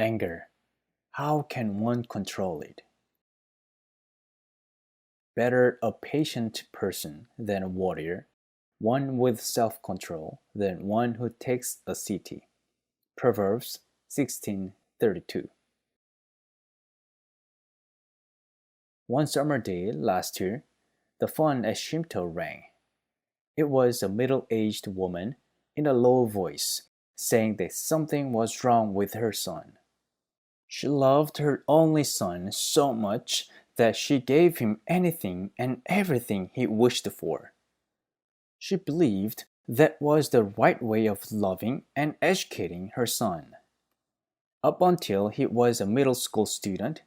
Anger. How can one control it? Better a patient person than a warrior, one with self-control than one who takes a city. Proverbs 16:32. One summer day last year, the phone at Shimto rang. It was a middle-aged woman in a low voice saying that something was wrong with her son. She loved her only son so much that she gave him anything and everything he wished for. She believed that was the right way of loving and educating her son. Up until he was a middle school student,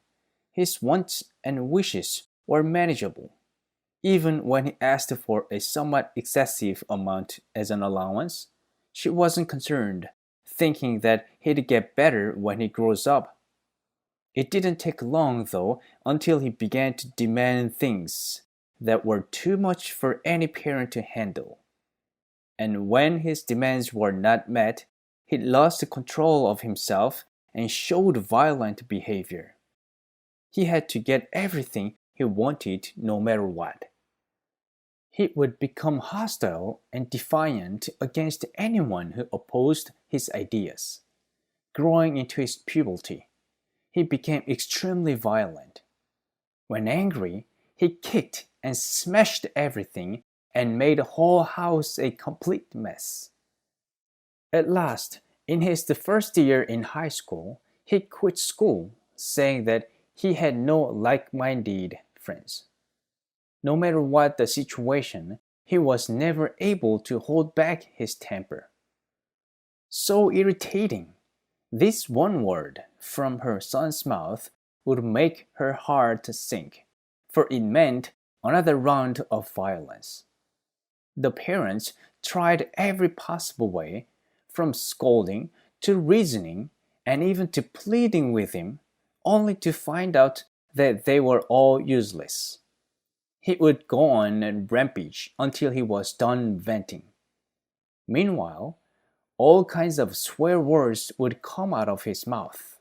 his wants and wishes were manageable. Even when he asked for a somewhat excessive amount as an allowance, she wasn't concerned, thinking that he'd get better when he grows up. It didn't take long, though, until he began to demand things that were too much for any parent to handle. And when his demands were not met, he lost control of himself and showed violent behavior. He had to get everything he wanted no matter what. He would become hostile and defiant against anyone who opposed his ideas. Growing into his puberty, he became extremely violent. When angry, he kicked and smashed everything and made the whole house a complete mess. At last, in his first year in high school, he quit school, saying that he had no like-minded friends. No matter what the situation, he was never able to hold back his temper. So irritating! This one word from her son's mouth would make her heart sink, for it meant another round of violence. The parents tried every possible way, from scolding to reasoning and even to pleading with him, only to find out that they were all useless. He would go on a rampage until he was done venting. Meanwhile, all kinds of swear words would come out of his mouth.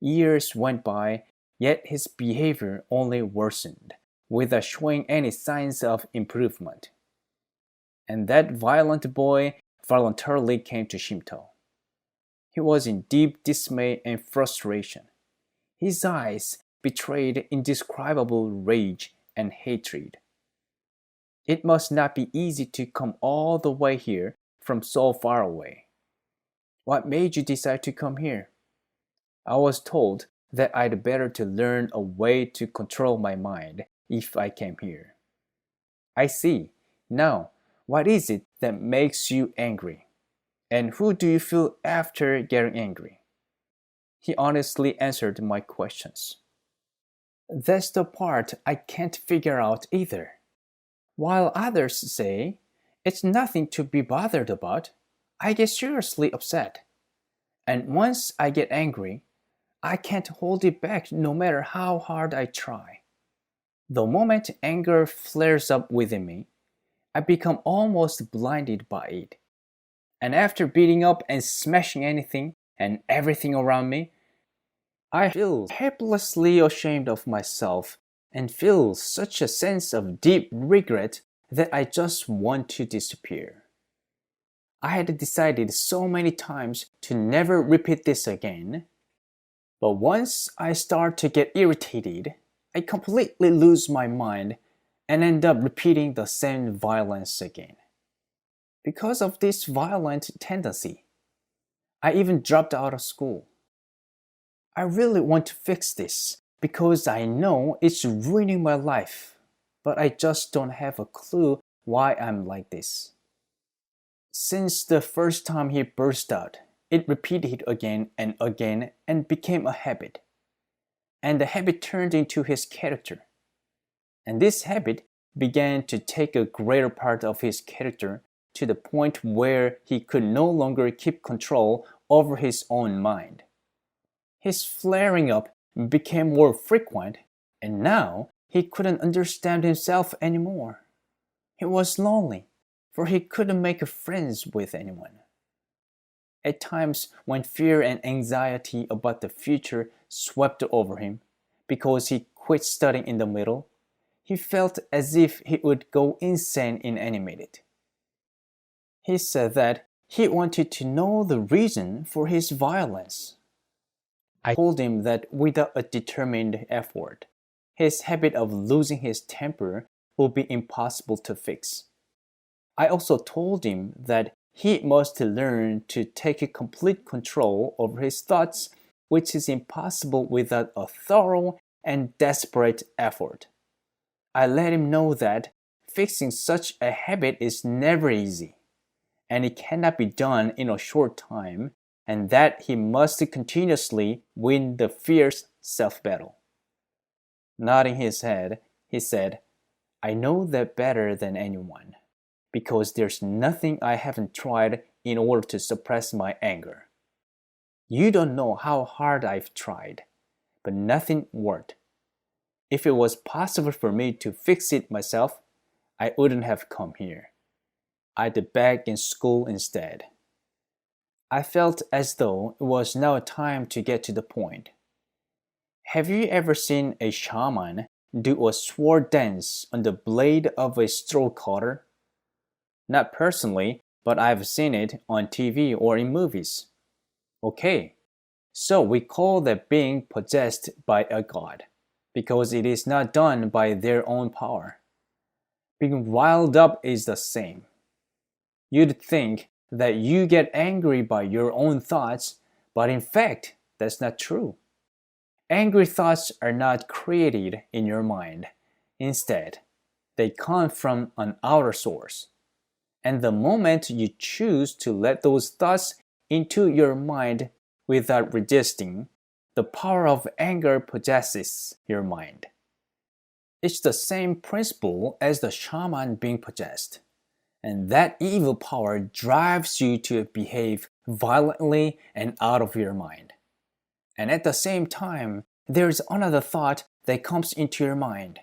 Years went by, yet his behavior only worsened, without showing any signs of improvement. And that violent boy voluntarily came to Shimto. He was in deep dismay and frustration. His eyes betrayed indescribable rage and hatred. It must not be easy to come all the way here from so far away. What made you decide to come here? I was told that I'd better to learn a way to control my mind if I came here. I see. Now, what is it that makes you angry? And who do you feel after getting angry? He honestly answered my questions. That's the part I can't figure out either. While others say, it's nothing to be bothered about, I get seriously upset. And once I get angry, I can't hold it back no matter how hard I try. The moment anger flares up within me, I become almost blinded by it. And after beating up and smashing anything and everything around me, I feel helplessly ashamed of myself and feel such a sense of deep regret that I just want to disappear. I had decided so many times to never repeat this again, but once I start to get irritated, I completely lose my mind and end up repeating the same violence again. Because of this violent tendency, I even dropped out of school. I really want to fix this because I know it's ruining my life, but I just don't have a clue why I'm like this. Since the first time he burst out, it repeated again and again and became a habit. And the habit turned into his character. And this habit began to take a greater part of his character to the point where he could no longer keep control over his own mind. His flaring up became more frequent, and now he couldn't understand himself anymore. He was lonely, for he couldn't make friends with anyone. At times, when fear and anxiety about the future swept over him, because he quit studying in the middle, he felt as if he would go insane in any minute. He said that he wanted to know the reason for his violence. I told him that without a determined effort, his habit of losing his temper would be impossible to fix. I also told him that he must learn to take complete control over his thoughts, which is impossible without a thorough and desperate effort. I let him know that fixing such a habit is never easy, and it cannot be done in a short time, and that he must continuously win the fierce self-battle. Nodding his head, he said, "I know that better than anyone, because there's nothing I haven't tried in order to suppress my anger. You don't know how hard I've tried, but nothing worked. If it was possible for me to fix it myself, I wouldn't have come here. I'd beg in school instead." I felt as though it was now time to get to the point. Have you ever seen a shaman do a sword dance on the blade of a straw cutter? Not personally, but I've seen it on TV or in movies. Okay, so we call that being possessed by a god, because it is not done by their own power. Being riled up is the same. You'd think that you get angry by your own thoughts, but in fact, that's not true. Angry thoughts are not created in your mind. Instead, they come from an outer source. And the moment you choose to let those thoughts into your mind without resisting, the power of anger possesses your mind. It's the same principle as the shaman being possessed. And that evil power drives you to behave violently and out of your mind. And at the same time, there's another thought that comes into your mind.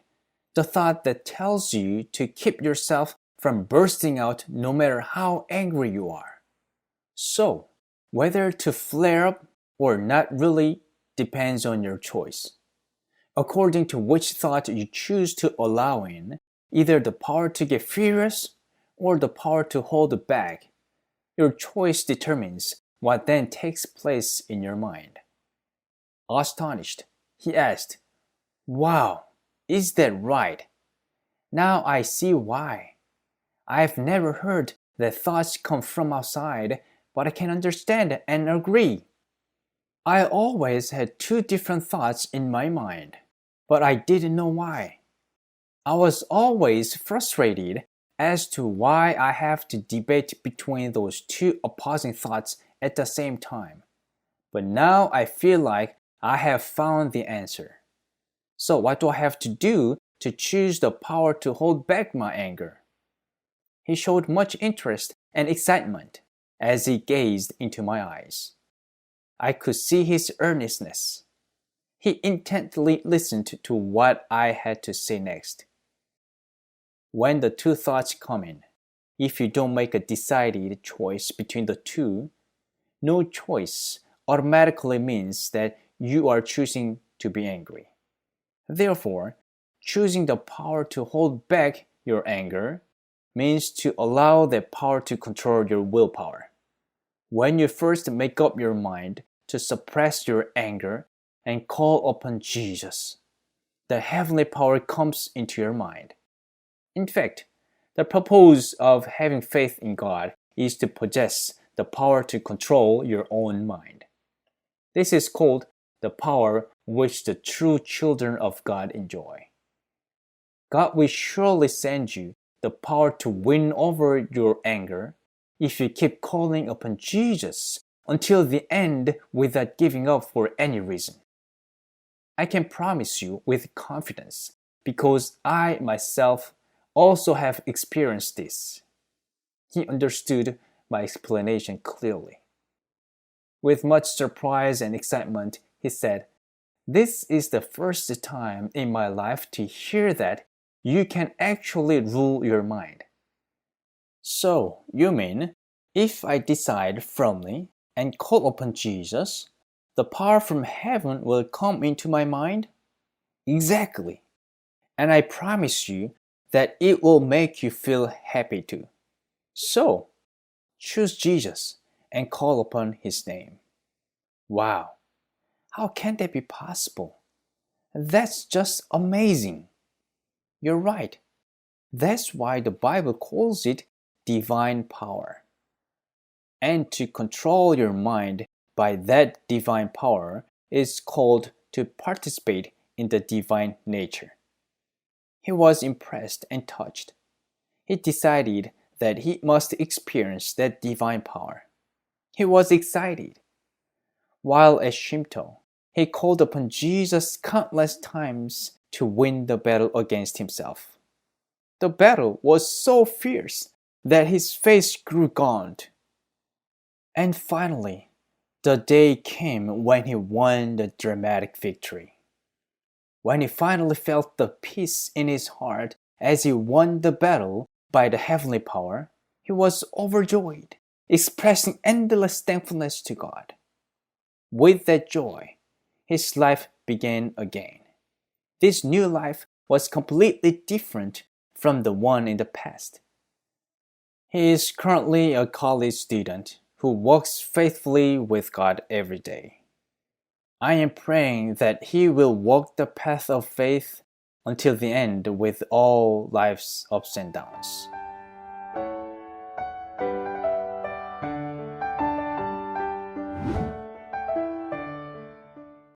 The thought that tells you to keep yourself from bursting out no matter how angry you are. So, whether to flare up or not really depends on your choice. According to which thought you choose to allow in, either the power to get furious or the power to hold back, your choice determines what then takes place in your mind. Astonished, he asked, "Wow, is that right? Now I see why. I've never heard that thoughts come from outside, but I can understand and agree. I always had two different thoughts in my mind, but I didn't know why. I was always frustrated as to why I have to debate between those two opposing thoughts at the same time. But now I feel like I have found the answer. So what do I have to do to choose the power to hold back my anger?" He showed much interest and excitement as he gazed into my eyes. I could see his earnestness. He intently listened to what I had to say next. When the two thoughts come in, if you don't make a decided choice between the two, no choice automatically means that you are choosing to be angry. Therefore, choosing the power to hold back your anger means to allow that power to control your willpower. When you first make up your mind to suppress your anger and call upon Jesus, the heavenly power comes into your mind. In fact, the purpose of having faith in God is to possess the power to control your own mind. This is called the power which the true children of God enjoy. God will surely send you the power to win over your anger if you keep calling upon Jesus until the end without giving up for any reason. I can promise you with confidence because I myself also have experienced this. He understood my explanation clearly. With much surprise and excitement, he said, "This is the first time in my life to hear that you can actually rule your mind." "So, you mean, if I decide firmly and call upon Jesus, the power from heaven will come into my mind? Exactly. And I promise you that it will make you feel happy too. So, choose Jesus and call upon his name. Wow, how can that be possible? That's just amazing. You're right. That's why the Bible calls it divine power. And to control your mind by that divine power is called to participate in the divine nature. He was impressed and touched. He decided that he must experience that divine power. He was excited. While at Shimto, he called upon Jesus countless times to win the battle against himself. The battle was so fierce that his face grew gaunt. And finally, the day came when he won the dramatic victory. When he finally felt the peace in his heart as he won the battle by the heavenly power, he was overjoyed, expressing endless thankfulness to God. With that joy, his life began again. This new life was completely different from the one in the past. He is currently a college student who walks faithfully with God every day. I am praying that he will walk the path of faith until the end with all life's ups and downs.